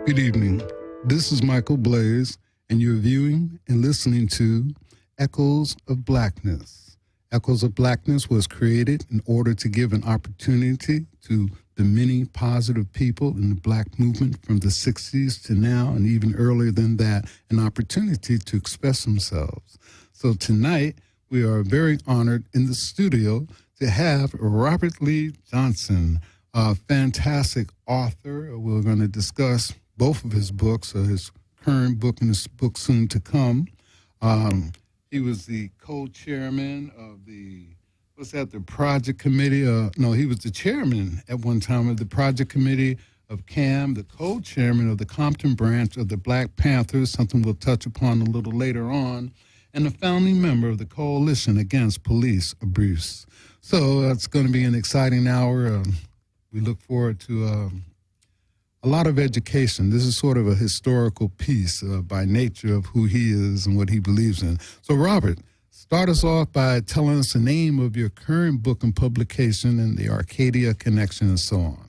Good evening. This is Michael Blaze, and you're viewing and listening to Echoes of Blackness. Echoes of Blackness was created in order to give an opportunity to the many positive people in the Black movement from the 60s to now, and even earlier than that, an opportunity to express themselves. So tonight, we are very honored in the studio to have Robert Lee Johnson, a fantastic author. We're going to discuss both of his books, his current book and his book soon to come. He was the co-chairman of the project committee? He was the chairman at one time of the project committee of CAM, the co-chairman of the Compton branch of the Black Panthers, something we'll touch upon a little later on, and a founding member of the Coalition Against Police Abuse. So it's going to be an exciting hour. We look forward to a lot of education. This is sort of a historical piece by nature of who he is and what he believes in. So, Robert, start us off by telling us the name of your current book and publication and the Arcadia connection and so on.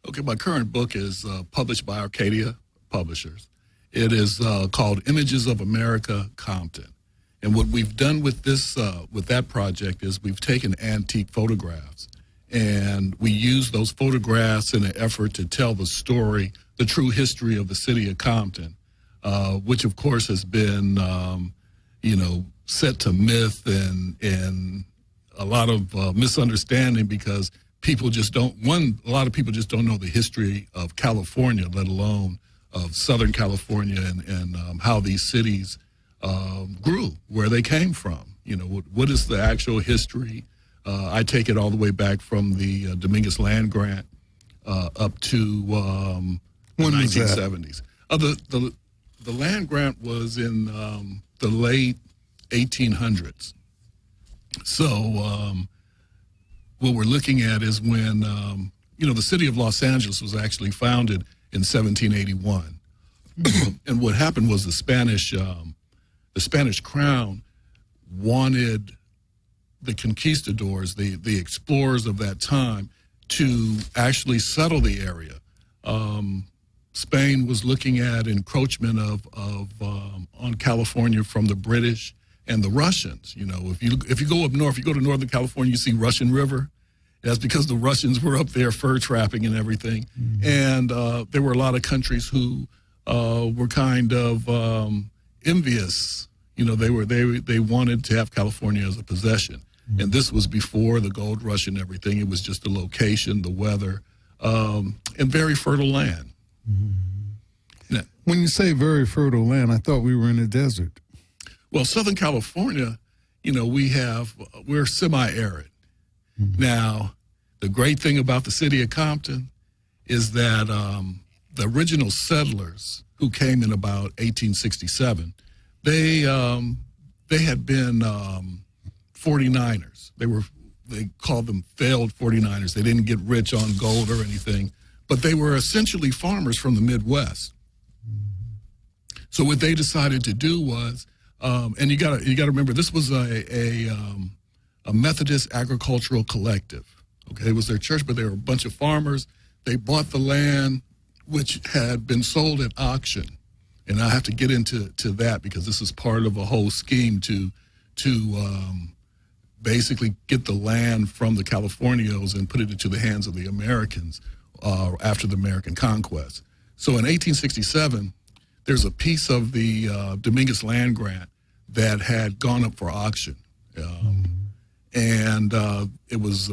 Okay, my current book is published by Arcadia Publishers. It is called Images of America-Compton. And what we've done with this, with that project is we've taken antique photographs and we use those photographs in an effort to tell the story, the true history of the city of Compton, which of course has been, set to myth and a lot of misunderstanding because people just don't, a lot of people just don't know the history of California, let alone of Southern California and how these cities grew, where they came from. You know, what is the actual history? I take it all the way back from the Dominguez land grant up to the 1970s. The land grant was in the late 1800s. So what we're looking at is when, the city of Los Angeles was actually founded in 1781. And what happened was the Spanish crown wanted the conquistadors, the explorers of that time, to actually settle the area. Spain was looking at encroachment on California from the British and the Russians. You know, if you go up north, you go to Northern California, you see Russian River. That's because the Russians were up there fur trapping and everything. Mm-hmm. And there were a lot of countries who were kind of envious. You know, they wanted to have California as a possession. Mm-hmm. And this was before the gold rush and everything. It was just the location, the weather, and very fertile land. Mm-hmm. Now, when you say very fertile land, I thought we were in a desert. Well, Southern California, we're semi-arid. Mm-hmm. Now, the great thing about the city of Compton is that the original settlers who came in about 1867, they had been 49ers. They called them failed 49ers. They didn't get rich on gold or anything, but they were essentially farmers from the Midwest. So what they decided to do was, and you got to remember, this was a Methodist agricultural collective. Okay, it was their church, but they were a bunch of farmers. They bought the land, which had been sold at auction, and I have to get into that because this is part of a whole scheme to basically get the land from the Californios and put it into the hands of the Americans after the American conquest. So in 1867, there's a piece of the Dominguez land grant that had gone up for auction. And it was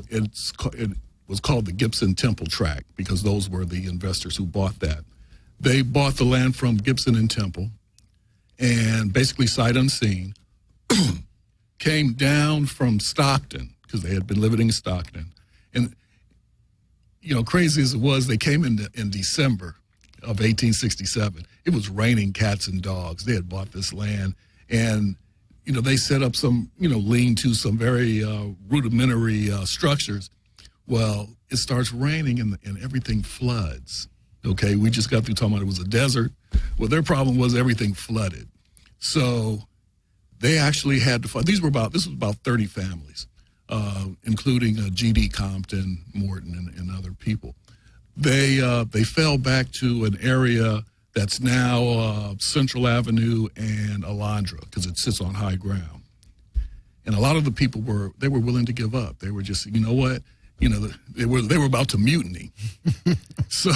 called the Gibson Temple tract because those were the investors who bought that. They bought the land from Gibson and Temple and basically sight unseen came down from Stockton because they had been living in Stockton. And, crazy as it was, they came in December of 1867. It was raining cats and dogs. They had bought this land and they set up some, lean-to some very rudimentary structures. Well, it starts raining and everything floods. Okay, we just got through talking about it was a desert. Well, their problem was everything flooded. So they actually had to fight. This was about 30 families, including G.D. Compton, Morton, and other people. They fell back to an area that's now Central Avenue and Alondra, because it sits on high ground. And a lot of the people were willing to give up. They were just, you know what, they were about to mutiny. So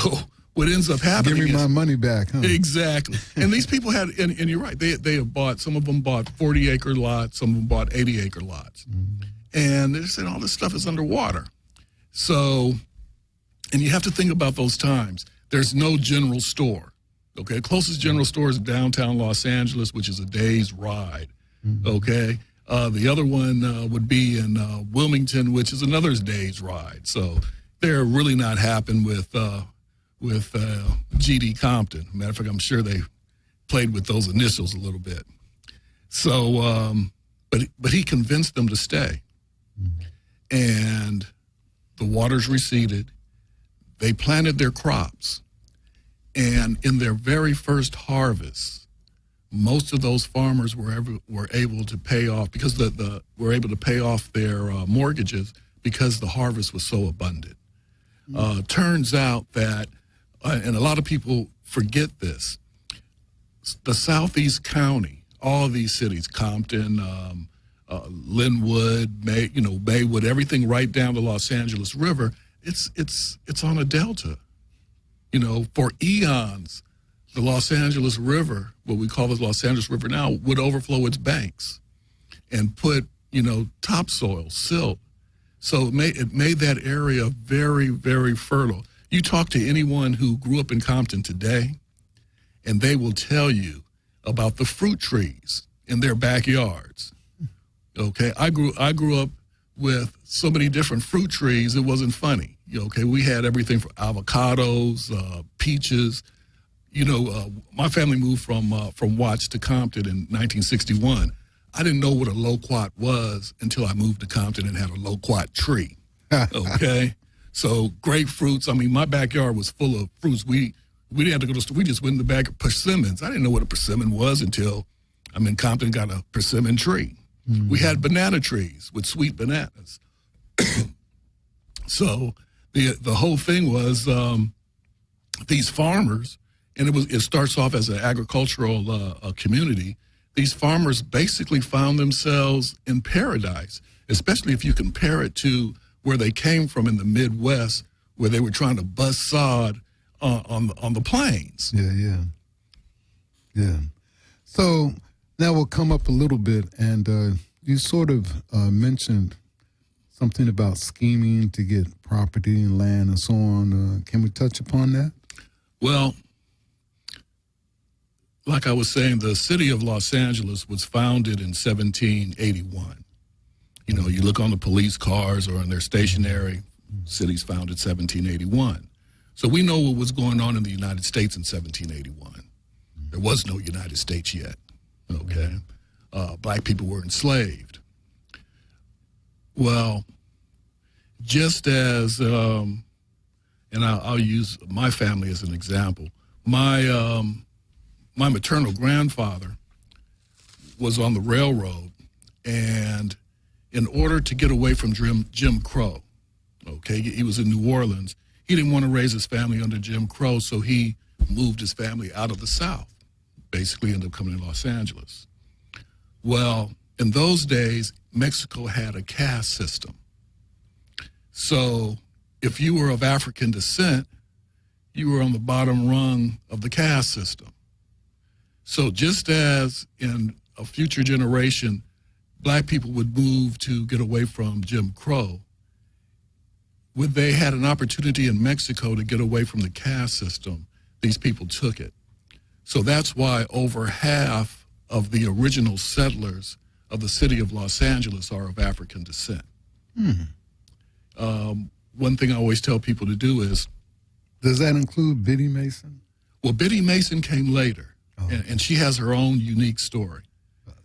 what ends up happening Give me my money back, huh? Exactly. And these people had, and you're right, they have bought, some of them bought 40-acre lots, some of them bought 80-acre lots. Mm-hmm. And they said all this stuff is underwater. So, and you have to think about those times. There's no general store. Okay, closest general store is downtown Los Angeles, which is a day's ride. Mm-hmm. Okay, the other one would be in Wilmington, which is another day's ride. So they're really not happening with GD Compton. Matter of fact, I'm sure they played with those initials a little bit. So, but he convinced them to stay, mm-hmm. and the waters receded. They planted their crops. And in their very first harvest, most of those farmers were able to pay off because were able to pay off their mortgages because the harvest was so abundant. Mm-hmm. Turns out that, and a lot of people forget this, the Southeast County, all these cities, Compton, Linwood, Maywood, everything right down the Los Angeles River, it's on a delta. For eons, the Los Angeles River, what we call the Los Angeles River now, would overflow its banks and put, topsoil, silt. So it made that area very, very fertile. You talk to anyone who grew up in Compton today, and they will tell you about the fruit trees in their backyards. Okay, I grew up with so many different fruit trees, it wasn't funny. Okay, we had everything from avocados, peaches. My family moved from Watts to Compton in 1961. I didn't know what a loquat was until I moved to Compton and had a loquat tree. Okay, so grapefruits. I mean, my backyard was full of fruits. We didn't have to go to the store. We just went in the back of persimmons. I didn't know what a persimmon was until I'm in Compton, got a persimmon tree. Mm-hmm. We had banana trees with sweet bananas. So the whole thing was these farmers, and it starts off as an agricultural community. These farmers basically found themselves in paradise, especially if you compare it to where they came from in the Midwest, where they were trying to bust sod on the plains. Yeah. So now we'll come up a little bit, and you sort of mentioned something about scheming to get property and land and so on. Can we touch upon that? Well, like I was saying, the city of Los Angeles was founded in 1781. You look on the police cars or on their stationery, city's founded 1781. So we know what was going on in the United States in 1781. There was no United States yet, okay? Black people were enslaved. Well, just as, and I'll use my family as an example, my maternal grandfather was on the railroad, and in order to get away from Jim Crow, okay, he was in New Orleans, he didn't want to raise his family under Jim Crow, so he moved his family out of the South, basically ended up coming to Los Angeles. Well, in those days, Mexico had a caste system. So if you were of African descent, you were on the bottom rung of the caste system. So just as in a future generation, black people would move to get away from Jim Crow, when they had an opportunity in Mexico to get away from the caste system, these people took it. So that's why over half of the original settlers of the city of Los Angeles are of African descent. One thing I always tell people to do is... Does that include Biddy Mason? Well, Biddy Mason came later, and she has her own unique story.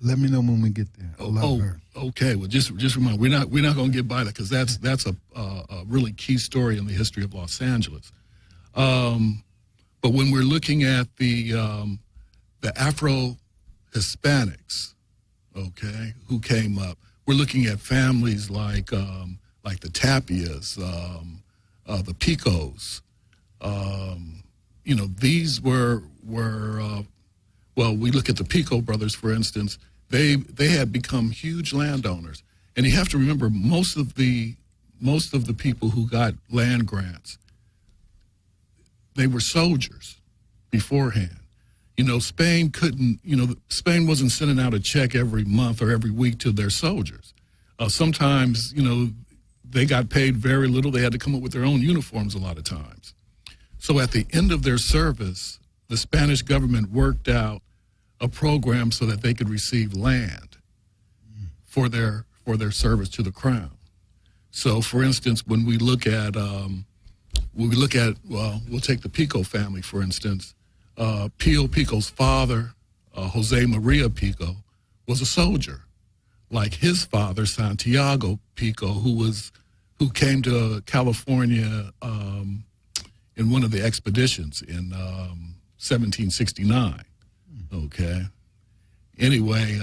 Let me know when we get there. Okay. Well, just remind, we're not going to get by that because that's a really key story in the history of Los Angeles. But when we're looking at the Afro Hispanics, okay, who came up, we're looking at families like the Tapias, the Picos. These were were, well, we look at the Pico Brothers, for instance. They had become huge landowners, and you have to remember most of the people who got land grants, they were soldiers beforehand. Spain couldn't. Spain wasn't sending out a check every month or every week to their soldiers. Sometimes, they got paid very little. They had to come up with their own uniforms a lot of times. So at the end of their service, the Spanish government worked out a program so that they could receive land for their service to the crown. So, for instance, when we look at, we'll take the Pico family, for instance. Pio Pico's father, Jose Maria Pico, was a soldier, like his father, Santiago Pico, who came to California in one of the expeditions in 1769. Okay. Anyway,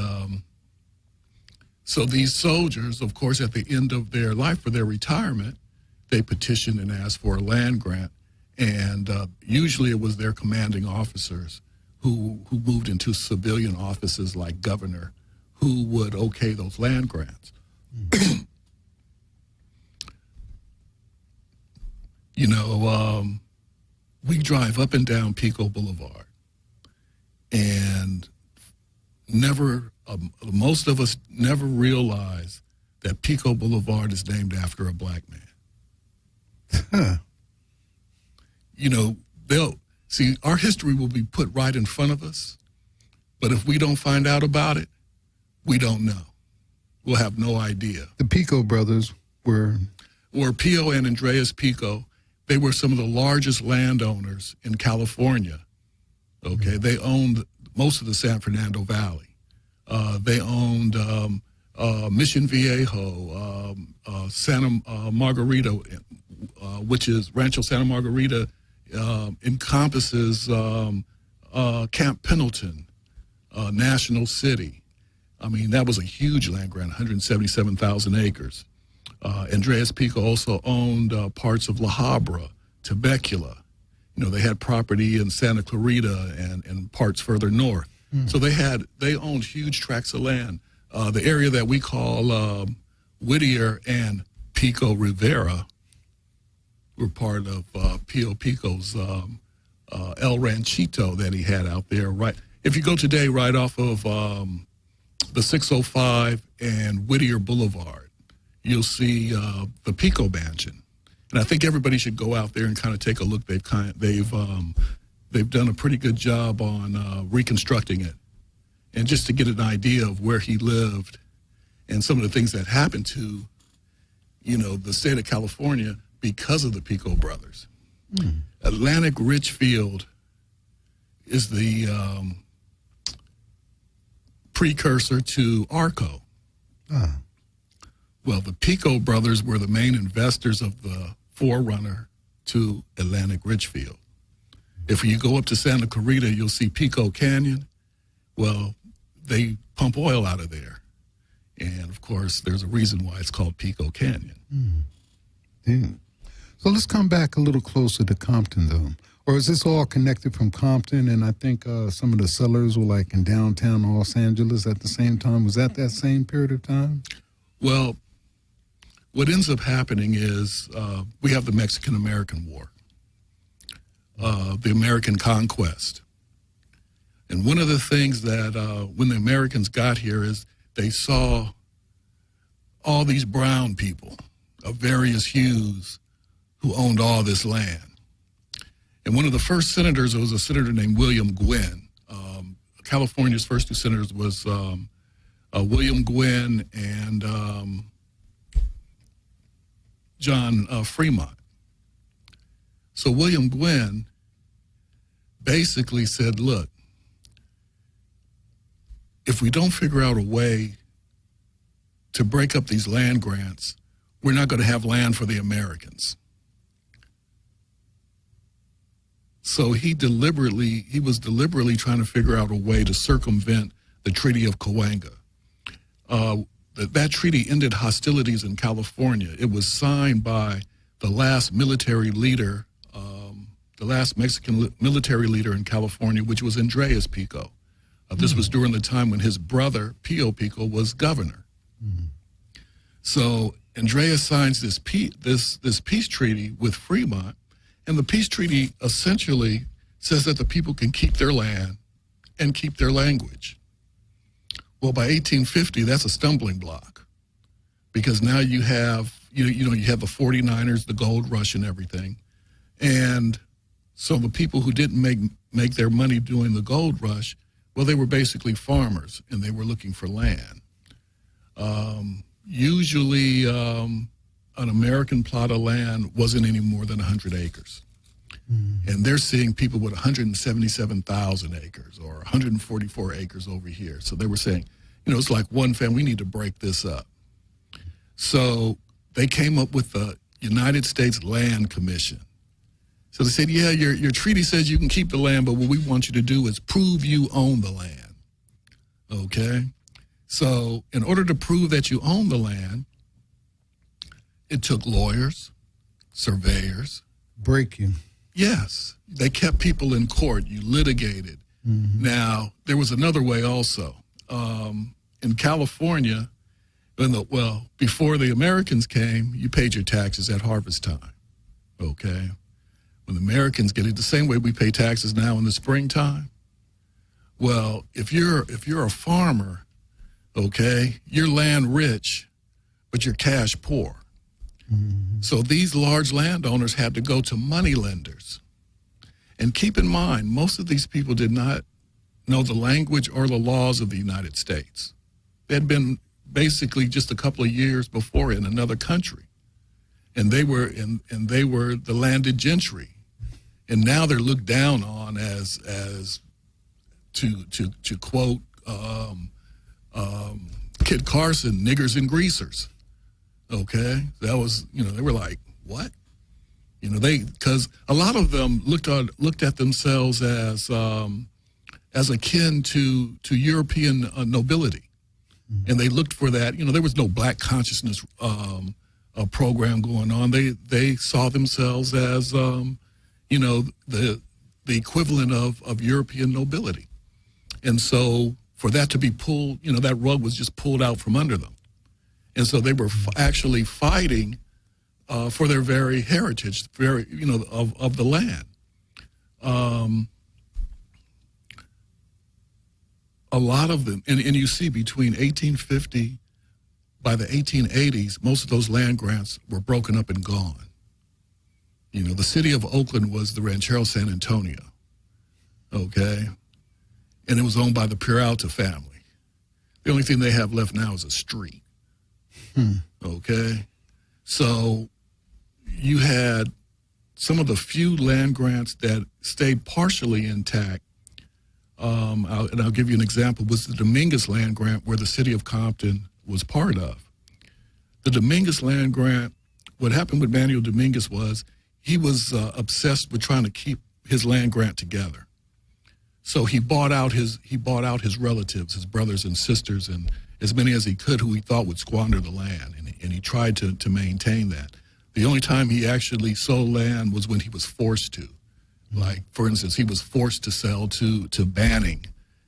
so these soldiers, of course, at the end of their life for their retirement, they petitioned and asked for a land grant. And usually it was their commanding officers who moved into civilian offices like governor who would okay those land grants. We drive up and down Pico Boulevard, and most of us never realize that Pico Boulevard is named after a black man. Our history will be put right in front of us, but if we don't find out about it, we don't know. We'll have no idea. The Pico brothers were Pio and Andreas Pico. They were some of the largest landowners in California. Okay, They owned most of the San Fernando Valley. They owned Mission Viejo, Santa Margarita, which is Rancho Santa Margarita, encompasses Camp Pendleton, National City. I mean, that was a huge land grant, 177,000 acres. Andreas Pico also owned parts of La Habra, Temecula. They had property in Santa Clarita and parts further north. So they owned huge tracts of land. The area that we call Whittier and Pico Rivera were part of Pio Pico's El Ranchito that he had out there. Right, if you go today, right off of the 605 and Whittier Boulevard, you'll see the Pico Mansion, and I think everybody should go out there and kind of take a look. They've done a pretty good job on reconstructing it, and just to get an idea of where he lived and some of the things that happened to, the state of California because of the Pico brothers. Atlantic Richfield is the precursor to Arco. Well, the Pico brothers were the main investors of the forerunner to Atlantic Richfield. If you go up to Santa Clarita, you'll see Pico Canyon. Well, they pump oil out of there. And, of course, there's a reason why it's called Pico Canyon. Yeah. So let's come back a little closer to Compton, though. Or is this all connected from Compton? And I think some of the sellers were like in downtown Los Angeles at the same time. Was that same period of time? Well, what ends up happening is we have the Mexican-American War, the American conquest. And one of the things that when the Americans got here is they saw all these brown people of various hues who owned all this land. And one of the first senators was a senator named William Gwynn. California's first two senators was William Gwynn and John Fremont. So William Gwynn basically said, look, if we don't figure out a way to break up these land grants, we're not going to have land for the Americans. So he was deliberately trying to figure out a way to circumvent the Treaty of Cahuenga. That treaty ended hostilities in California. It was signed by the last military leader Mexican military leader in California, which was Andreas Pico. This was during the time when his brother, Pio Pico, was governor. So Andreas signs this peace treaty with Fremont, and the peace treaty essentially says that the people can keep their land and keep their language. Well, by 1850, that's a stumbling block, because now you have you have the 49ers, the gold rush, and everything, and so the people who didn't make their money doing the gold rush, well, they were basically farmers, and they were looking for land. Usually, an American plot of land wasn't any more than 100 acres. And they're seeing people with 177,000 acres or 144 acres over here. So they were saying, it's like one family, we need to break this up. So they came up with the United States Land Commission. So they said, yeah, your treaty says you can keep the land, but what we want you to do is prove you own the land. Okay? So in order to prove that you own the land, it took lawyers, surveyors. Breaking. Yes. They kept people in court. You litigated. Now, there was another way also. In California, before the Americans came, you paid your taxes at harvest time. Okay? When the Americans get it, the same way we pay taxes now in the springtime. Well, if you're a farmer, okay, you're land rich, but you're cash poor. So these large landowners had to go to money lenders. And keep in mind, most of these people did not know the language or the laws of the United States. They had been basically just a couple of years before in another country. And they were the landed gentry. And now they're looked down on as to quote Kit Carson, niggers and greasers. Okay, that was, they were like, what? Because a lot of them looked at themselves as akin to European nobility, and they looked for that. There was no black consciousness program going on. They saw themselves as the equivalent of European nobility, and so for that to be pulled, that rug was just pulled out from under them. And so they were actually fighting for their very heritage, of the land. A lot of them, and you see between 1850, by the 1880s, most of those land grants were broken up and gone. The city of Oakland was the Ranchero San Antonio, okay? And it was owned by the Peralta family. The only thing they have left now is a street. Okay, so you had some of the few land grants that stayed partially intact. I'll give you an example, was the Dominguez land grant where the city of Compton was part of. The Dominguez land grant, what happened with Manuel Dominguez was he was obsessed with trying to keep his land grant together. So he bought out his relatives, his brothers and sisters, and as many as he could who he thought would squander the land, and he tried to maintain that. The only time he actually sold land was when he was forced to. Like, for instance, he was forced to sell to Banning,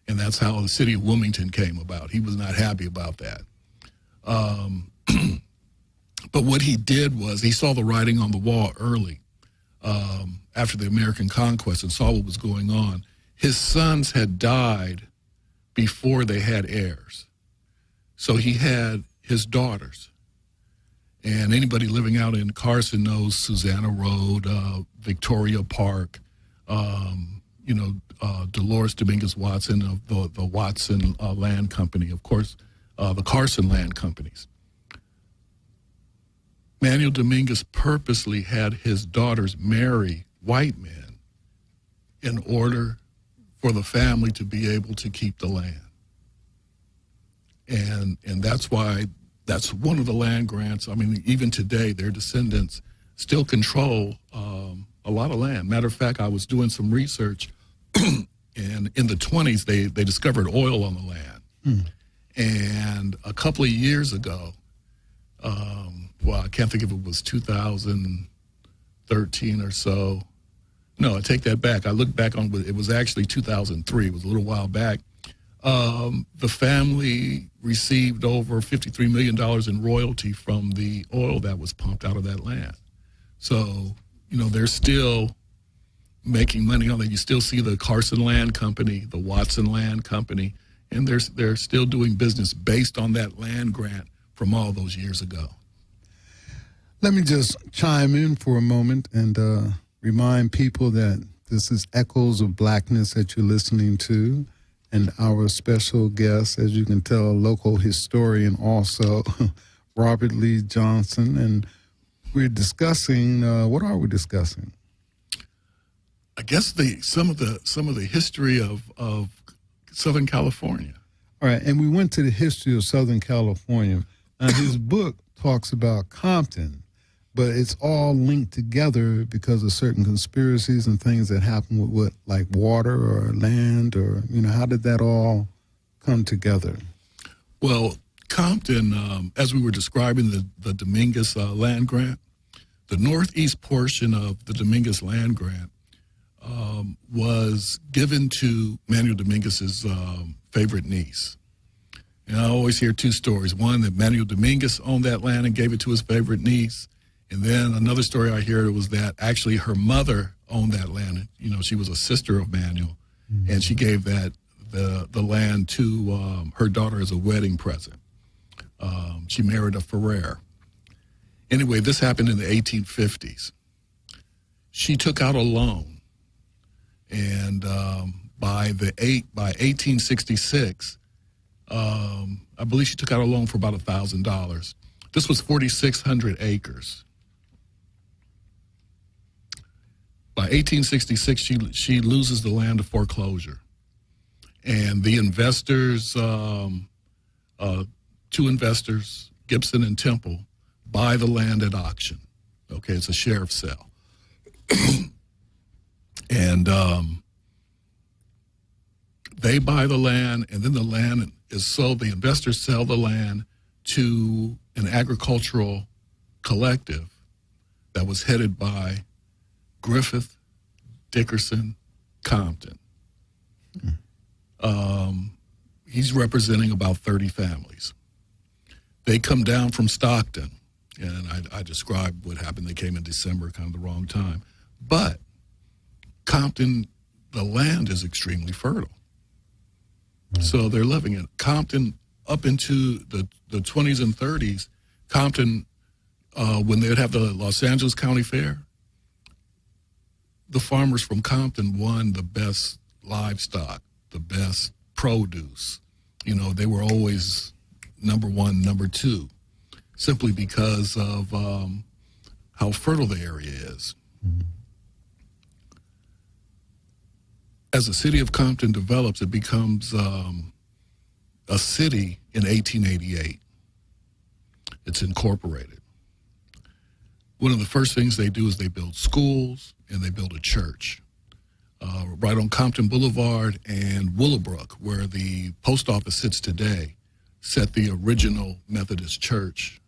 and that's how the city of Wilmington came about. He was not happy about that. But what he did was he saw the writing on the wall early after the American conquest and saw what was going on. His sons had died before they had heirs. So he had his daughters. And anybody living out in Carson knows Susanna Road, Victoria Park, Dolores Dominguez Watson of the Watson Land Company, of course, the Carson Land Companies. Manuel Dominguez purposely had his daughters marry white men in order for the family to be able to keep the land. And that's why that's one of the land grants. I mean, even today, their descendants still control a lot of land. Matter of fact, I was doing some research, and in the 20s, they discovered oil on the land. And a couple of years ago, I can't think if it was 2013 or so. No, I take that back. I look back on it was actually 2003. It was a little while back. The family received over $53 million in royalty from the oil that was pumped out of that land. So, they're still making money on that. You still see the Carson Land Company, the Watson Land Company, and they're still doing business based on that land grant from all those years ago. Let me just chime in for a moment and remind people that this is Echoes of Blackness that you're listening to, and our special guest, as you can tell, local historian also, Robert Lee Johnson, and we're discussing, what are we discussing? I guess some of the history of Southern California. All right, and we went to the history of Southern California. Now, his book talks about Compton, but it's all linked together because of certain conspiracies and things that happen with like water or land, or, how did that all come together? Well, Compton, as we were describing the Dominguez land grant, the northeast portion of the Dominguez land grant was given to Manuel Dominguez's favorite niece. And I always hear two stories. One, that Manuel Dominguez owned that land and gave it to his favorite niece. And then another story I heard was that actually her mother owned that land. She was a sister of Manuel, and she gave the land to her daughter as a wedding present. She married a Ferrer. Anyway, this happened in the 1850s. She took out a loan, and by 1866, I believe she took out a loan for about $1,000. This was 4,600 acres. By 1866, she loses the land to foreclosure, and the investors, two investors, Gibson and Temple, buy the land at auction. Okay, it's a sheriff's sale. And they buy the land, and then the land is sold. The investors sell the land to an agricultural collective that was headed by Griffith Dickerson Compton. He's representing about 30 families. They come down from Stockton, and I described what happened. They came in December, kind of the wrong time. But Compton, the land is extremely fertile. So they're loving it. Compton, up into the 20s and 30s, Compton, when they would have the Los Angeles County Fair, the farmers from Compton won the best livestock, the best produce. They were always number one, number two, simply because of how fertile the area is. Mm-hmm. As the city of Compton develops, it becomes a city in 1888. It's incorporated. One of the first things they do is they build schools and they build a church right on Compton Boulevard and Willowbrook, where the post office sits today, set the original Methodist church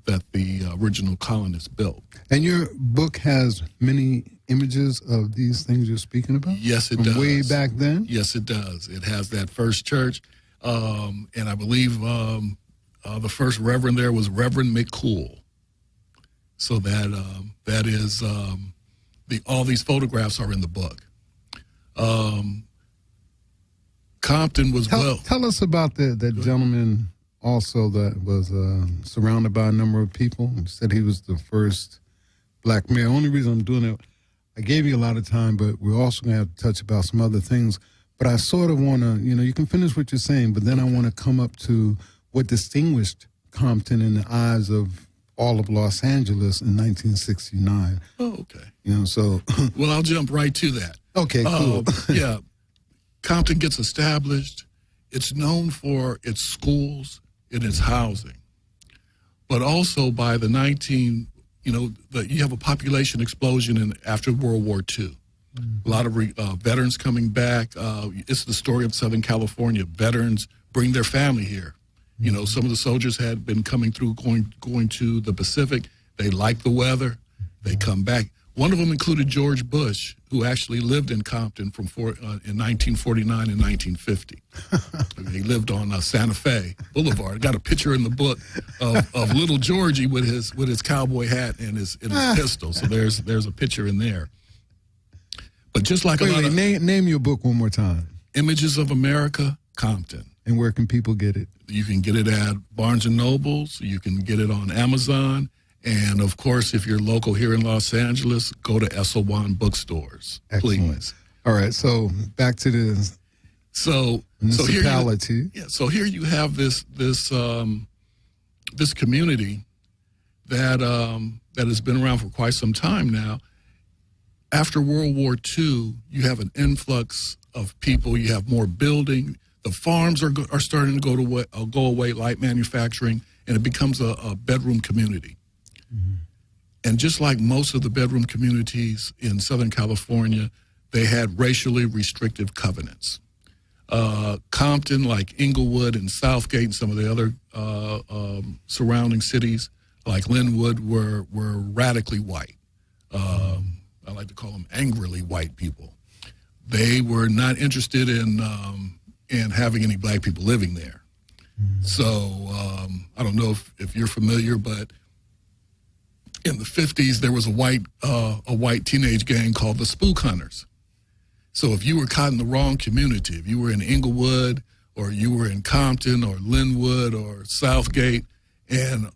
that the original colonists built. And your book has many images of these things you're speaking about? Yes, it does. From way back then? Yes, it does. It has that first church, and I believe the first reverend there was Reverend McCool. So that is all these photographs are in the book. Compton was Tell us about that gentleman also that was surrounded by a number of people. You said he was the first black mayor. Only reason I'm doing it, I gave you a lot of time, but we're also going to have to touch about some other things. But I sort of want to, you can finish what you're saying, but then I want to come up to what distinguished Compton in the eyes of all of Los Angeles in 1969. Oh, okay. So. Well, I'll jump right to that. Okay, cool. Yeah. Compton gets established. It's known for its schools and its housing. But also by the you have a population explosion after World War II. Mm-hmm. A lot of veterans coming back. It's the story of Southern California. Veterans bring their family here. Mm-hmm. Some of the soldiers had been coming through, going to the Pacific. They like the weather. They come back. One of them included George Bush, who actually lived in Compton in 1949 and 1950. He lived on Santa Fe Boulevard. I got a picture in the book of little Georgie with his cowboy hat and his pistol. So there's a picture in there. But just like name your book one more time. Images of America, Compton. And where can people get it? You can get it at Barnes & Nobles. You can get it on Amazon. And, of course, if you're local here in Los Angeles, go to Esselwan bookstores, please. All right, so back to the municipality. So here you have this community that has been around for quite some time now. After World War II, you have an influx of people. You have more building. The farms are starting to go away, light manufacturing, and it becomes a bedroom community. Mm-hmm. And just like most of the bedroom communities in Southern California, they had racially restrictive covenants. Compton, like Inglewood and Southgate and some of the other surrounding cities, like Linwood, were radically white. I like to call them angrily white people. They were not interested in having any black people living there. Mm-hmm. So I don't know if you're familiar, but in the 50s, there was a white teenage gang called the Spook Hunters. So if you were caught in the wrong community, if you were in Inglewood or you were in Compton or Linwood or Southgate, and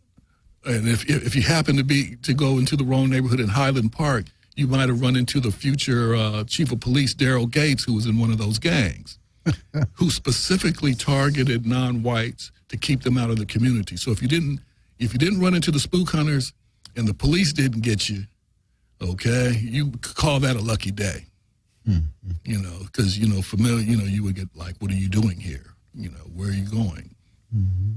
if you happened to go into the wrong neighborhood in Highland Park, you might have run into the future chief of police, Daryl Gates, who was in one of those gangs, who specifically targeted non-whites to keep them out of the community. So if you didn't run into the Spook Hunters and the police didn't get you, okay, you call that a lucky day. Mm-hmm. Because, familiar, you would get like, what are you doing here? Where are you going? Mm-hmm.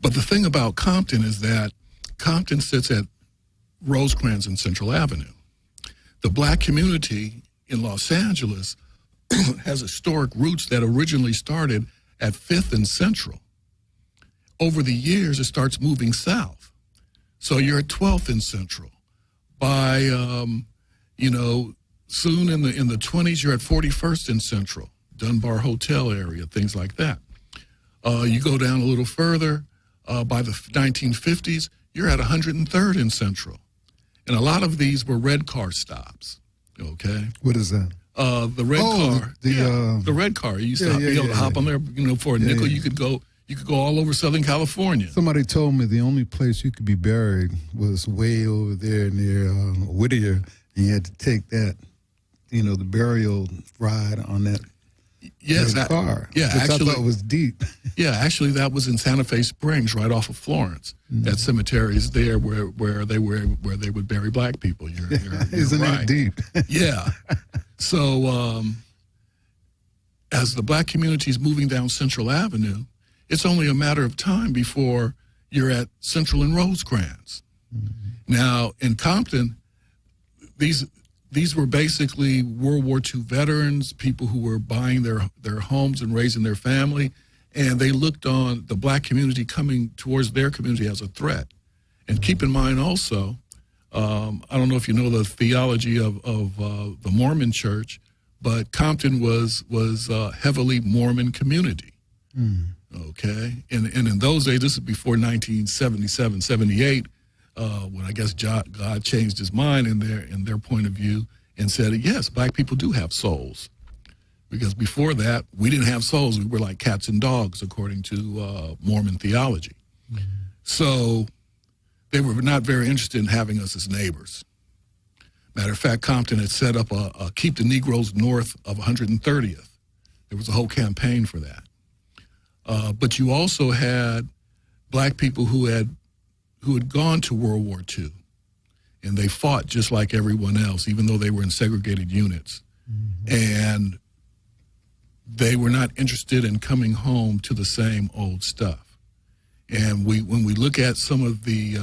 But the thing about Compton is that Compton sits at Rosecrans and Central Avenue. The black community in Los Angeles has historic roots that originally started at 5th and Central. Over the years, it starts moving south. So you're at 12th and Central. By, soon in the 20s, you're at 41st and Central, Dunbar Hotel area, things like that. You go down a little further, by the 1950s, you're at 103rd and Central. And a lot of these were red car stops, okay? What is that? The red car. The red car. You used to be able to hop on there, for a nickel. You could go all over Southern California. Somebody told me the only place you could be buried was way over there near Whittier, and you had to take that, the burial ride on that car. Yeah, which actually, I thought was deep. Yeah, actually, that was in Santa Fe Springs, right off of Florence. Mm-hmm. That cemetery is there where they would bury black people. You're Isn't right. that deep? Yeah. So as the black community is moving down Central Avenue, it's only a matter of time before you're at Central and Rosecrans. Mm-hmm. Now, in Compton, these were basically World War II veterans, people who were buying their homes and raising their family, and they looked on the black community coming towards their community as a threat. And keep in mind also, I don't know if you know the theology of the Mormon church, but Compton was a heavily Mormon community. Mm. Okay, and in those days, this is before 1977, 78, when I guess God changed his mind in their point of view and said, yes, black people do have souls. Because before that, we didn't have souls. We were like cats and dogs, according to Mormon theology. Mm-hmm. So they were not very interested in having us as neighbors. Matter of fact, Compton had set up a Keep the Negroes North of 130th. There was a whole campaign for that. But you also had black people who had gone to World War II, and they fought just like everyone else, even though they were in segregated units. Mm-hmm. And they were not interested in coming home to the same old stuff. And when we look at some of the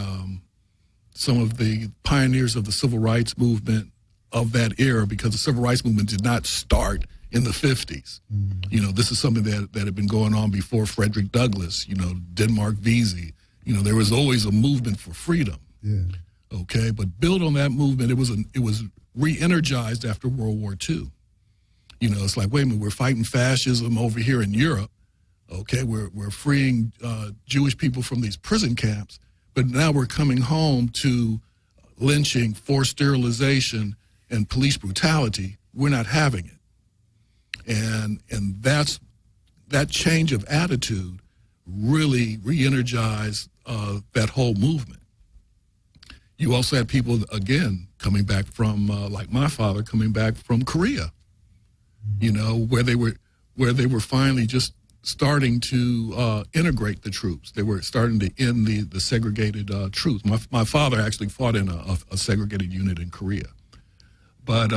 pioneers of the civil rights movement of that era, because the civil rights movement did not start in the 50s. Mm-hmm. This is something that had been going on before Frederick Douglass, Denmark Vesey. There was always a movement for freedom. Yeah. Okay, but built on that movement, it was re-energized after World War II. You know, it's like, wait a minute, we're fighting fascism over here in Europe. Okay, we're freeing Jewish people from these prison camps, but now we're coming home to lynching, forced sterilization, and police brutality. We're not having it, and that change of attitude really re-energized that whole movement. You also had people, again, coming back from, like my father, coming back from Korea, you know, where they were finally just starting to integrate the troops. They were starting to end the segregated troops. My father actually fought in a segregated unit in Korea. But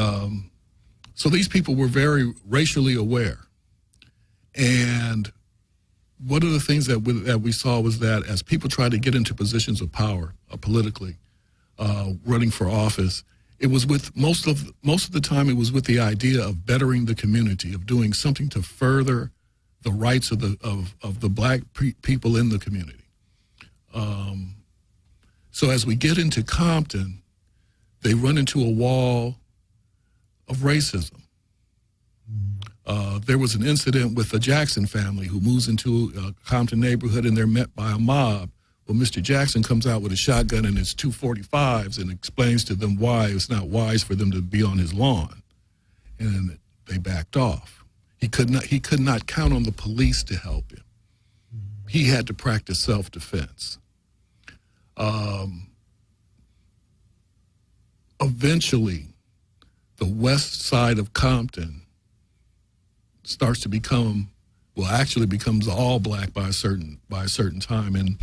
so these people were very racially aware. And one of the things that we saw was that as people tried to get into positions of power politically, running for office, it was with most of the time it was with the idea of bettering the community, of doing something to further the rights of the black people in the community. So as we get into Compton, they run into a wall of racism. There was an incident with the Jackson family who moves into a Compton neighborhood and they're met by a mob. Well, Mr. Jackson comes out with a shotgun and his 245s and explains to them why it's not wise for them to be on his lawn. And they backed off. He could not count on the police to help him. He had to practice self-defense. Eventually, the west side of Compton starts to become, well, actually becomes all black by a certain time. And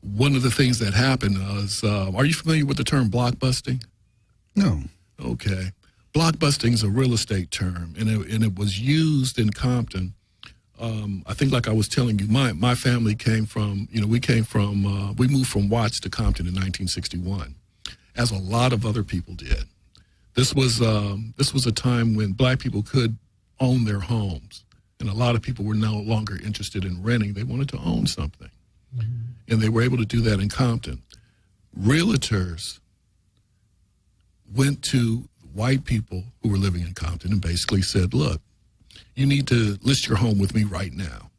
one of the things that happened was, are you familiar with the term blockbusting? No. Okay. Blockbusting is a real estate term, and it was used in Compton. I think, like I was telling you, my family came from, we moved from Watts to Compton in 1961, as a lot of other people did. This was a time when black people could own their homes, and a lot of people were no longer interested in renting. They wanted to own something, and they were able to do that in Compton. Realtors went to white people who were living in Compton and basically said, look, you need to list your home with me right now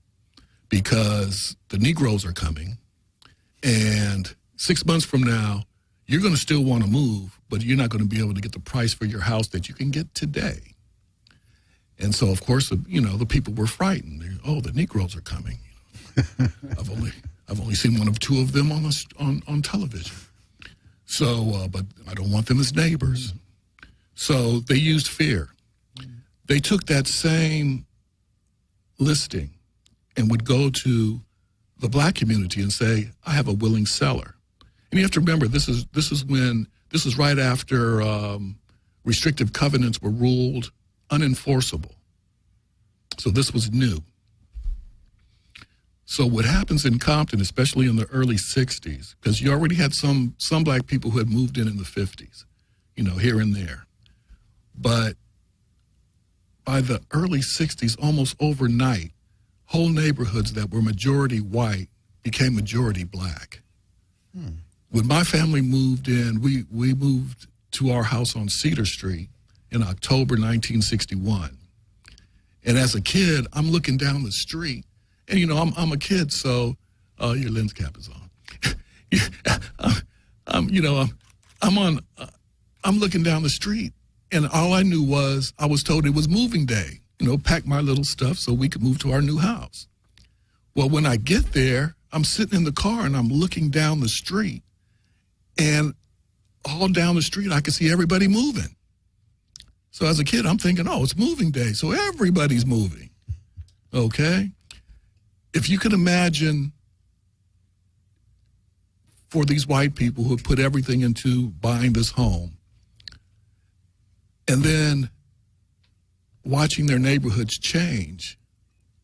because the Negroes are coming, and 6 months from now, you're going to still want to move, but you're not going to be able to get the price for your house that you can get today. And so, of course, the people were frightened. Oh, the Negroes are coming. I've only seen one of two of them on television. So, but I don't want them as neighbors. So they used fear. They took that same listing and would go to the black community and say, I have a willing seller. And you have to remember, this is right after restrictive covenants were ruled unenforceable. So this was new. So what happens in Compton, especially in the early 60s, because you already had some black people who had moved in the 50s, here and there. But by the early 60s, almost overnight, whole neighborhoods that were majority white became majority black. When my family moved in, we moved to our house on Cedar Street in October 1961. And as a kid, I'm looking down the street, and I'm a kid, so your lens cap is on. I'm looking down the street, and all I knew was I was told it was moving day. Pack my little stuff so we could move to our new house. Well, when I get there, I'm sitting in the car and I'm looking down the street, and all down the street I could see everybody moving. So as a kid, I'm thinking, oh, it's moving day, so everybody's moving. Okay? If you could imagine for these white people who have put everything into buying this home, and then watching their neighborhoods change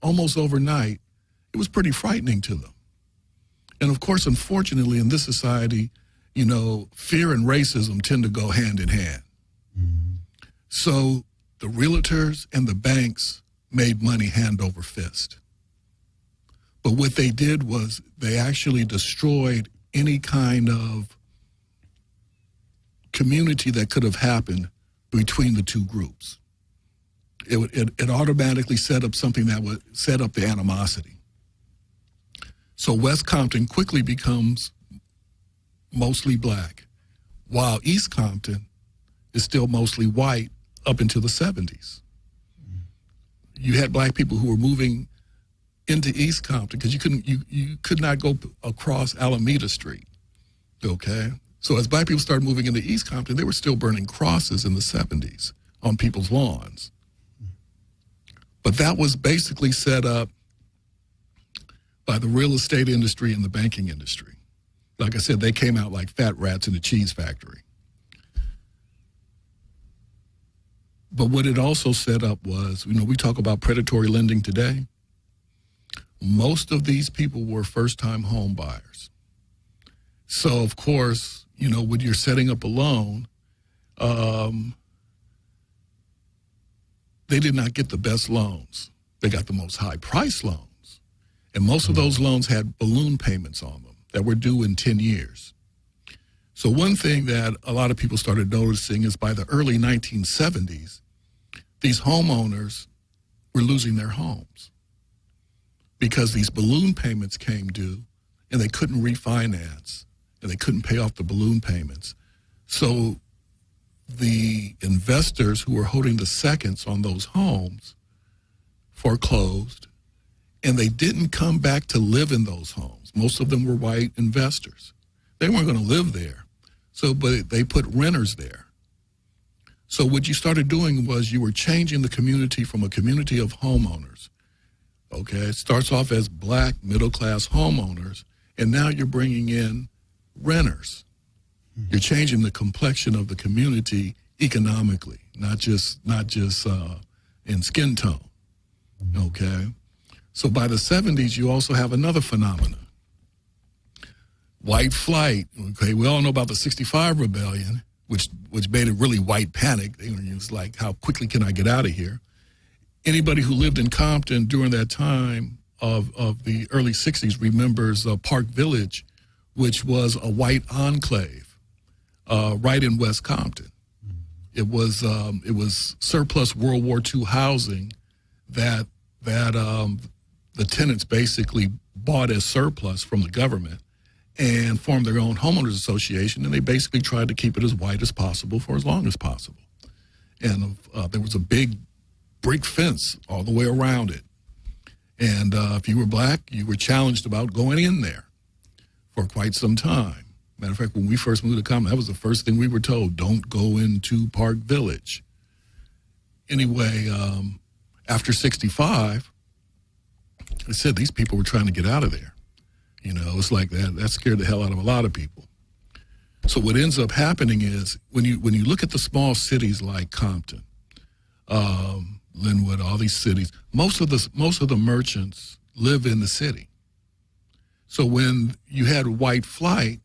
almost overnight, it was pretty frightening to them. And of course, unfortunately, in this society, fear and racism tend to go hand in hand. So the realtors and the banks made money hand over fist. But what they did was they actually destroyed any kind of community that could have happened between the two groups. It automatically set up something that would set up the animosity. So West Compton quickly becomes mostly black, while East Compton is still mostly white up until the 70s. You had black people who were moving into East Compton because you could not go across Alameda Street, okay? So as black people started moving into East Compton, they were still burning crosses in the 70s on people's lawns. But that was basically set up by the real estate industry and the banking industry. Like I said, they came out like fat rats in a cheese factory. But what it also set up was, we talk about predatory lending today. Most of these people were first-time home buyers. So, of course, when you're setting up a loan, they did not get the best loans. They got the most high-priced loans. And most of those loans had balloon payments on them that were due in 10 years. So one thing that a lot of people started noticing is by the early 1970s, these homeowners were losing their homes because these balloon payments came due and they couldn't refinance and they couldn't pay off the balloon payments. So the investors who were holding the seconds on those homes foreclosed, and they didn't come back to live in those homes. Most of them were white investors. They weren't going to live there. But they put renters there. So what you started doing was you were changing the community from a community of homeowners. Okay, it starts off as black middle-class homeowners, and now you're bringing in renters. You're changing the complexion of the community economically, not just in skin tone. Okay, so by the 70s, you also have another phenomenon. White flight. Okay, we all know about the '65 rebellion, which made a really white panic. It was like, how quickly can I get out of here? Anybody who lived in Compton during that time of the early 60s remembers Park Village, which was a white enclave right in West Compton. It was surplus World War II housing that the tenants basically bought as surplus from the government and formed their own homeowners association, and they basically tried to keep it as white as possible for as long as possible. And there was a big brick fence all the way around it. And if you were black, you were challenged about going in there for quite some time. Matter of fact, when we first moved to Compton, that was the first thing we were told: don't go into Park Village. Anyway, after '65, I said these people were trying to get out of there. It's like that scared the hell out of a lot of people. So what ends up happening is when you look at the small cities like Compton, Linwood, all these cities, most of the merchants live in the city. So when you had white flight,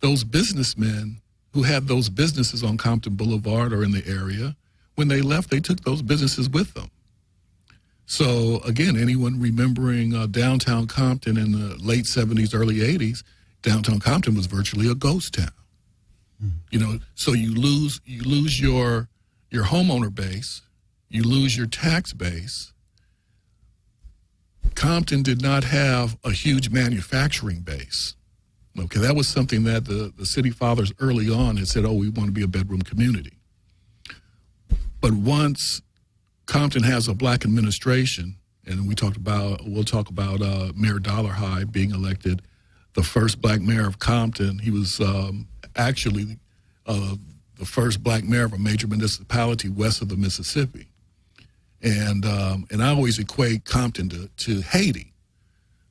those businessmen who had those businesses on Compton Boulevard or in the area, when they left, they took those businesses with them. So again, anyone remembering downtown Compton in the late 70s, early 80s, downtown Compton was virtually a ghost town. So you lose your homeowner base, you lose your tax base. Compton did not have a huge manufacturing base. Okay, that was something that the city fathers early on had said, we want to be a bedroom community. But once Compton has a black administration, and we'll talk about Mayor Dollarhide being elected the first black mayor of Compton. He was actually the first black mayor of a major municipality west of the Mississippi. And I always equate Compton to Haiti.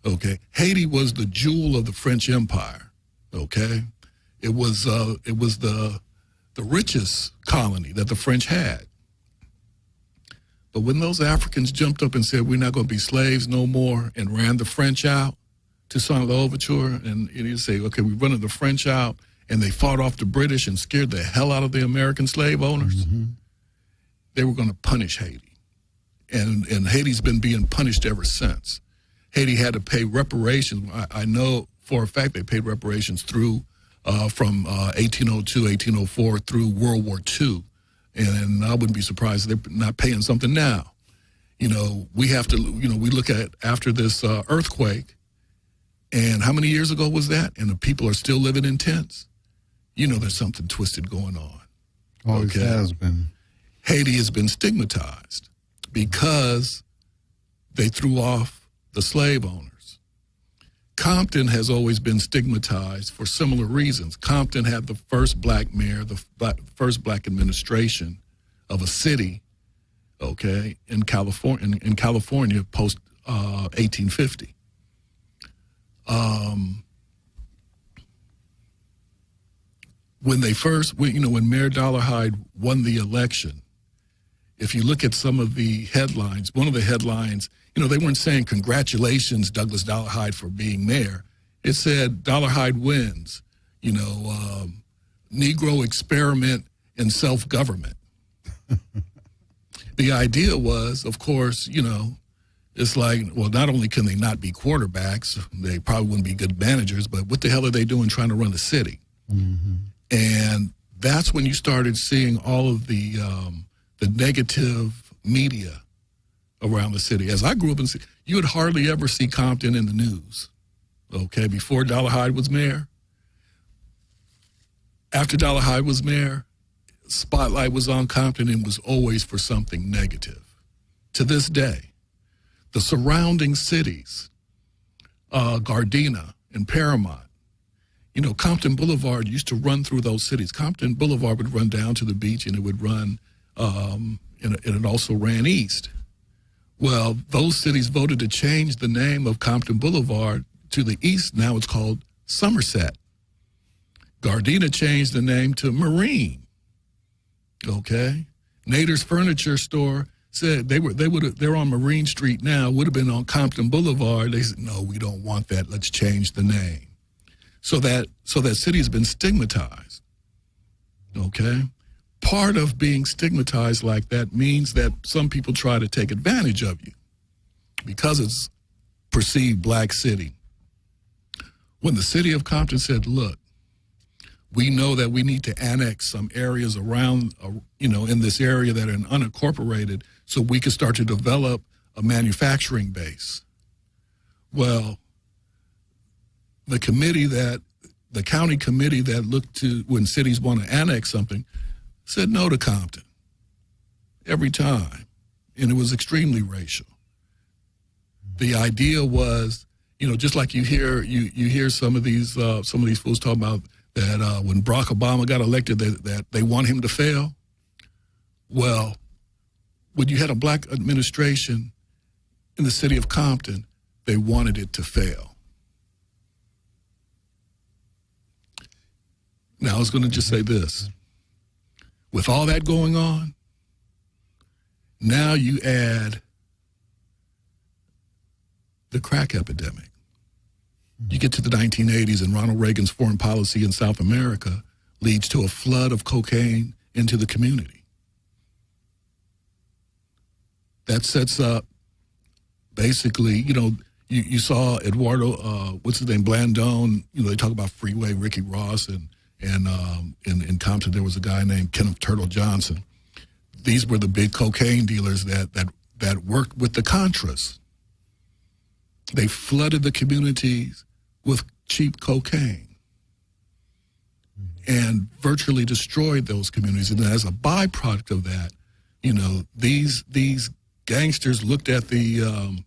Okay, Haiti was the jewel of the French Empire. Okay, it was the richest colony that the French had. But when those Africans jumped up and said, we're not going to be slaves no more, and ran the French out to Toussaint Louverture, and you say, okay, we're running the French out, and they fought off the British and scared the hell out of the American slave owners, they were going to punish Haiti. And Haiti's been being punished ever since. Haiti had to pay reparations. I know for a fact they paid reparations through from 1802, 1804 through World War II. And I wouldn't be surprised if they're not paying something now. You know, we have to, you know, we look at after this earthquake, and how many years ago was that? And the people are still living in tents. You know, there's something twisted going on. Always has been. Haiti has been stigmatized because they threw off the slave owners. Compton has always been stigmatized for similar reasons. Compton had the first black mayor, the first black administration of a city, okay, in California post 1850. When Mayor Dollarhide won the election, if you look at some of the headlines, one of the headlines, you know, they weren't saying congratulations, Douglas Dollarhide, for being mayor. It said Dollarhide wins, you know, Negro experiment in self-government. The idea was, of course, you know, it's like, well, not only can they not be quarterbacks, they probably wouldn't be good managers, but what the hell are they doing trying to run the city? Mm-hmm. And that's when you started seeing all of the negative media around the city. As I grew up in the city, you would hardly ever see Compton in the news, okay, before Dollarhide was mayor. After Dollarhide was mayor, spotlight was on Compton and was always for something negative. To this day, the surrounding cities, Gardena and Paramount, you know, Compton Boulevard used to run through those cities. Compton Boulevard would run down to the beach, and it would run, and it also ran east. Well, those cities voted to change the name of Compton Boulevard to the east. Now it's called Somerset. Gardena changed the name to Marine. Okay, Nader's Furniture Store said they're on Marine Street now. Would have been on Compton Boulevard. They said, no, we don't want that. Let's change the name. So that city has been stigmatized. Okay, part of being stigmatized like that means that some people try to take advantage of you because it's perceived black city. When the city of Compton said, look, we know that we need to annex some areas around, you know, in this area that are unincorporated so we can start to develop a manufacturing base. Well, the county committee that looked to when cities want to annex something said no to Compton every time, and it was extremely racial. The idea was, you know, just like you hear some of these fools talking about that when Barack Obama got elected, that they want him to fail. Well, when you had a black administration in the city of Compton, they wanted it to fail. Now, I was going to just say this. With all that going on, now you add the crack epidemic. You get to the 1980s, and Ronald Reagan's foreign policy in South America leads to a flood of cocaine into the community. That sets up, basically, you know, you saw Eduardo, what's his name, Blandone, you know, they talk about Freeway, Ricky Ross, and in Compton there was a guy named Kenneth Turtle Johnson. These were the big cocaine dealers that worked with the Contras. They flooded the communities with cheap cocaine and virtually destroyed those communities. And as a byproduct of that, you know, these gangsters looked at the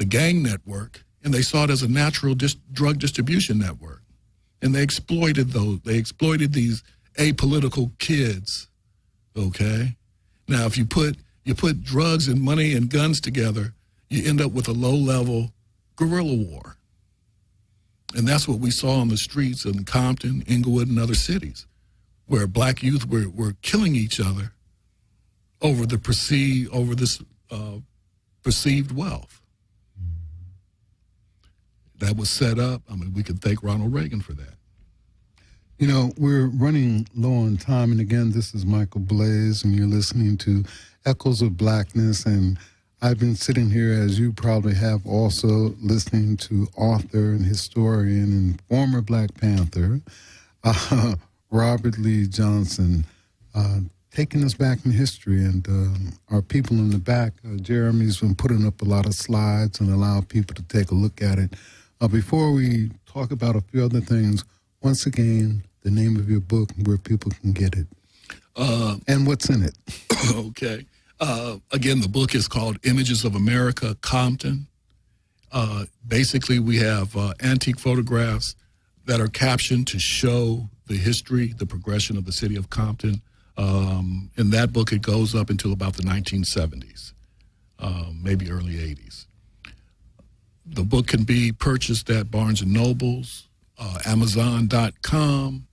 gang network, and they saw it as a natural drug distribution network. And they exploited those. They exploited these apolitical kids, okay? Now, if you put drugs and money and guns together, you end up with a low-level guerrilla war. And that's what we saw on the streets in Compton, Inglewood, and other cities, where black youth were killing each other over this perceived wealth. That was set up. I mean, we could thank Ronald Reagan for that. You know, we're running low on time, and again, this is Michael Blaze, and you're listening to Echoes of Blackness, and I've been sitting here, as you probably have also, listening to author and historian and former Black Panther, Robert Lee Johnson, taking us back in history, and our people in the back, Jeremy's been putting up a lot of slides and allow people to take a look at it. Before we talk about a few other things, once again, the name of your book, where people can get it, and what's in it. Okay. Again, the book is called Images of America-Compton. Basically, we have antique photographs that are captioned to show the history, the progression of the city of Compton. In that book, it goes up until about the 1970s, maybe early 80s. The book can be purchased at Barnes & Noble's, Amazon.com,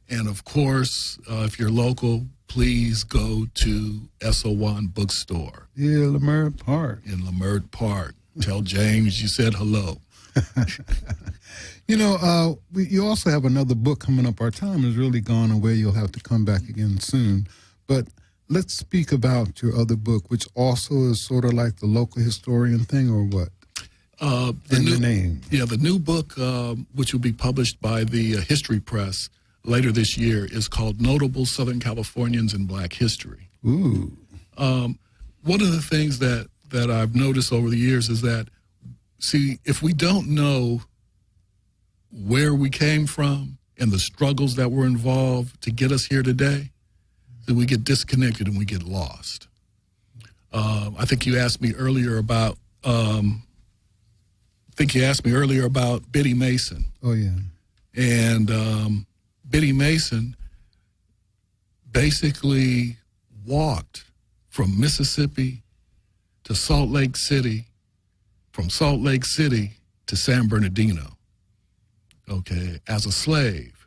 and of course, if you're local, please go to SO1 Bookstore. Yeah, Lamert Park. In Lamert Park. Tell James you said hello. You know, you also have another book coming up. Our time has really gone away. You'll have to come back again soon. But let's speak about your other book, which also is sort of like the local historian thing, or what? The name. Yeah, the new book, which will be published by the History Press later this year, is called Notable Southern Californians in Black History. Ooh. One of the things that I've noticed over the years is that, see, if we don't know where we came from and the struggles that were involved to get us here today, then we get disconnected and we get lost. I think you asked me earlier about Biddy Mason. Oh, yeah. And Biddy Mason basically walked from Mississippi to Salt Lake City, from Salt Lake City to San Bernardino, okay, as a slave.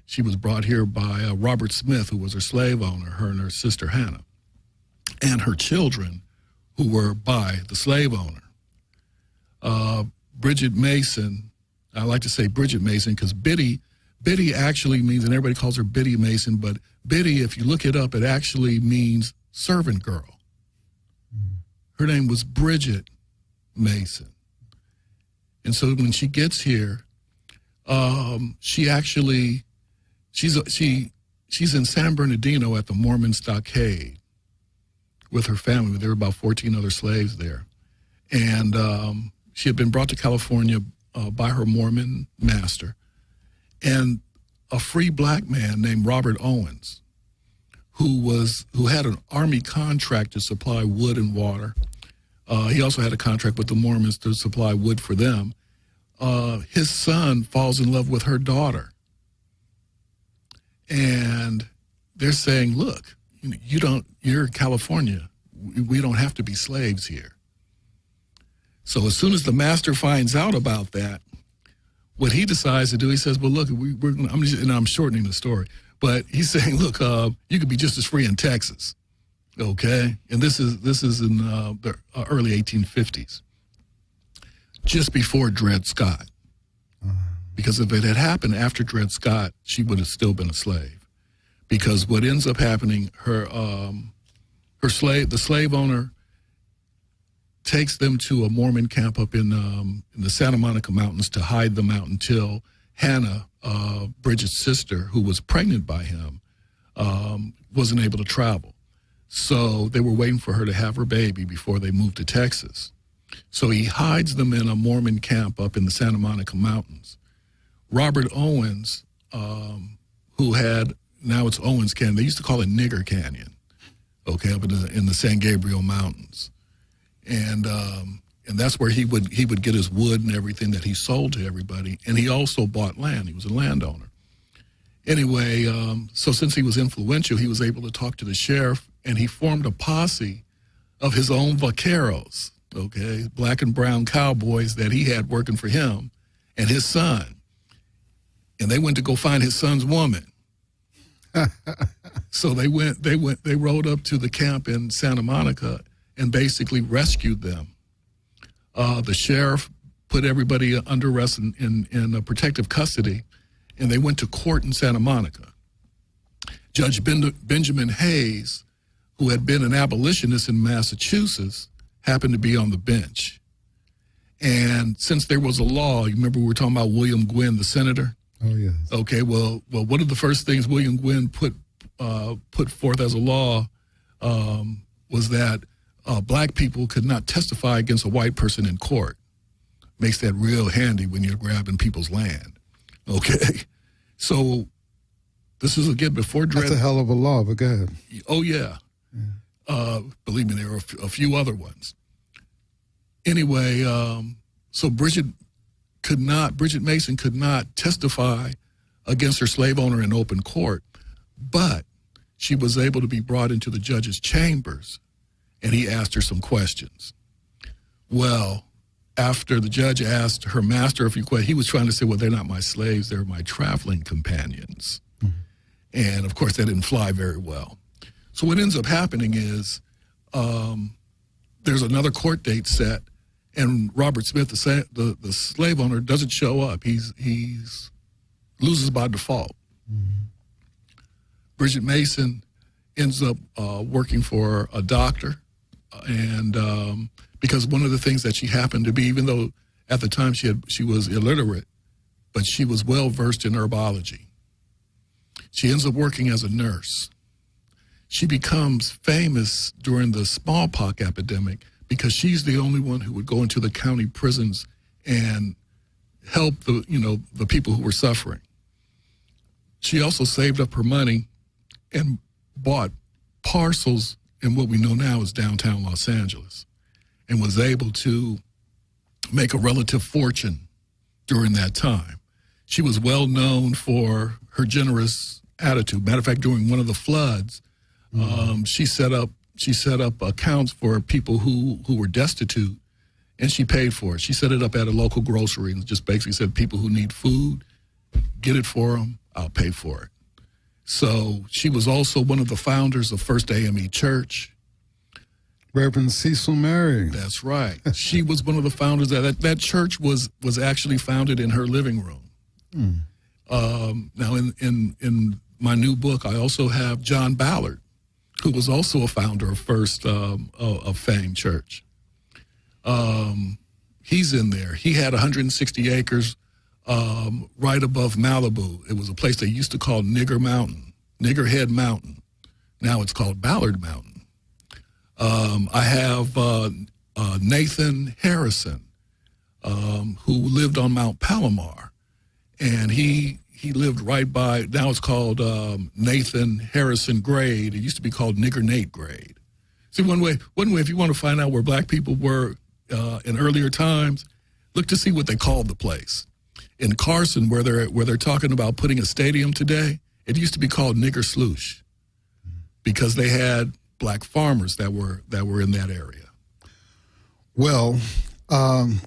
She was brought here by Robert Smith, who was her slave owner, her and her sister Hannah, and her children, who were by the slave owner. Bridget Mason, I like to say Bridget Mason because Biddy actually means, and everybody calls her Biddy Mason, but Biddy, if you look it up, it actually means servant girl. Her name was Bridget Mason. And so when she gets here, she's in San Bernardino at the Mormon Stockade with her family. There were about 14 other slaves there. And she had been brought to California by her Mormon master. And a free black man named Robert Owens, who had an army contract to supply wood and water. He also had a contract with the Mormons to supply wood for them. His son falls in love with her daughter. And they're saying, look, you're California. We don't have to be slaves here. So as soon as the master finds out about that, what he decides to do, he says, well, look, I'm shortening the story, but he's saying, look, you could be just as free in Texas. Okay, and this is in the early 1850s, just before Dred Scott. Because if it had happened after Dred Scott, she would have still been a slave. Because what ends up happening, the slave owner takes them to a Mormon camp up in the Santa Monica Mountains to hide them out until Hannah, Bridget's sister, who was pregnant by him, wasn't able to travel. So they were waiting for her to have her baby before they moved to Texas. So he hides them in a Mormon camp up in the Santa Monica Mountains. Robert Owens, who had, now it's Owens Canyon, they used to call it Nigger Canyon, okay, up in the San Gabriel Mountains. And that's where he would get his wood and everything that he sold to everybody. And he also bought land. He was a landowner. Anyway, so since he was influential, he was able to talk to the sheriff, and he formed a posse of his own vaqueros, okay, black and brown cowboys that he had working for him and his son. And they went to go find his son's woman. So they rode up to the camp in Santa Monica and basically rescued them. The sheriff put everybody under arrest in protective custody, and they went to court in Santa Monica. Judge Benjamin Hayes, who had been an abolitionist in Massachusetts, happened to be on the bench. And since there was a law, you remember we were talking about William Gwynn, the senator? Oh, yes. Okay, well, one of the first things William Gwynn put forth as a law was that black people could not testify against a white person in court. Makes that real handy when you're grabbing people's land. Okay, so this is, again, before Dred. That's a hell of a law, but go ahead. Oh, yeah. Believe me, there are a few other ones. Anyway, so Bridget Mason could not testify against her slave owner in open court, but she was able to be brought into the judge's chambers, and he asked her some questions. Well, after the judge asked her master a few questions, he was trying to say, well, they're not my slaves, they're my traveling companions. Mm-hmm. And, of course, that didn't fly very well. So what ends up happening is there's another court date set, and Robert Smith, the slave owner, doesn't show up. He's loses by default. Mm-hmm. Bridget Mason ends up working for a doctor, and because one of the things that she happened to be, even though at the time she was illiterate, but she was well versed in herbology. She ends up working as a nurse. She becomes famous during the smallpox epidemic because she's the only one who would go into the county prisons and help the people who were suffering. She also saved up her money and bought parcels in what we know now as downtown Los Angeles, and was able to make a relative fortune during that time. She was well known for her generous attitude. Matter of fact, during one of the floods, she set up accounts for people who were destitute, and she paid for it. She set it up at a local grocery and just basically said, people who need food, get it for them, I'll pay for it. So she was also one of the founders of First AME Church. Reverend Cecil Mary. That's right. She was one of the founders. That church was actually founded in her living room. Now, in my new book, I also have John Ballard, who was also a founder of First of Fame Church. He's in there. He had 160 acres right above Malibu. It was a place they used to call Niggerhead Mountain. Now it's called Ballard Mountain. I have Nathan Harrison, who lived on Mount Palomar, and he lived right by, now it's called Nathan Harrison Grade. It used to be called Nigger Nate Grade. See, one way, if you want to find out where black people were in earlier times, look to see what they called the place. In Carson, where they're talking about putting a stadium today, it used to be called Nigger Sloosh, because they had black farmers that were in that area. Well,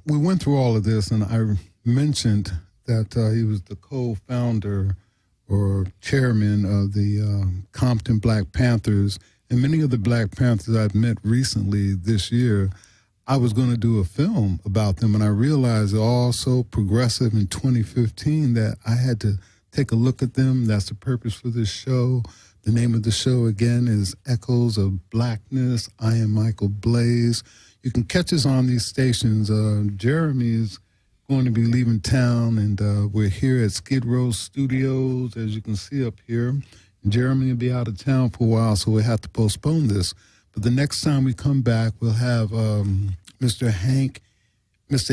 we went through all of this, and I mentioned that he was the co-founder or chairman of the Compton Black Panthers, and many of the Black Panthers I've met recently this year, I was going to do a film about them, and I realized they're all so progressive in 2015 that I had to take a look at them. That's the purpose for this show. The name of the show, again, is Echoes of Blackness. I am Michael Blaze. You can catch us on these stations. Jeremy is going to be leaving town, and we're here at Skid Row Studios, as you can see up here. Jeremy will be out of town for a while, so we'll have to postpone this. But the next time we come back, we'll have Mr.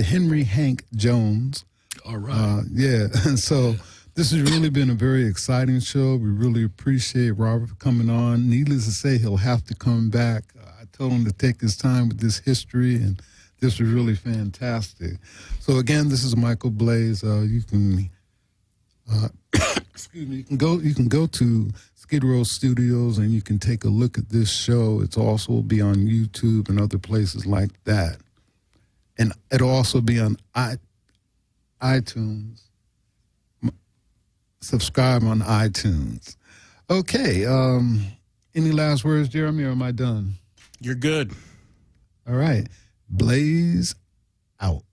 Henry Hank Jones. All right. Yeah, and so this has really been a very exciting show. We really appreciate Robert for coming on. Needless to say, he'll have to come back. I told him to take his time with this history, and this was really fantastic. So again, this is Michael Blaze. You can, excuse me. You can go to Skid Row Studios, and you can take a look at this show. It's also be on YouTube and other places like that, and it'll also be on iTunes. Subscribe on iTunes. Okay. Any last words, Jeremy, or am I done? You're good. All right. Blaze out.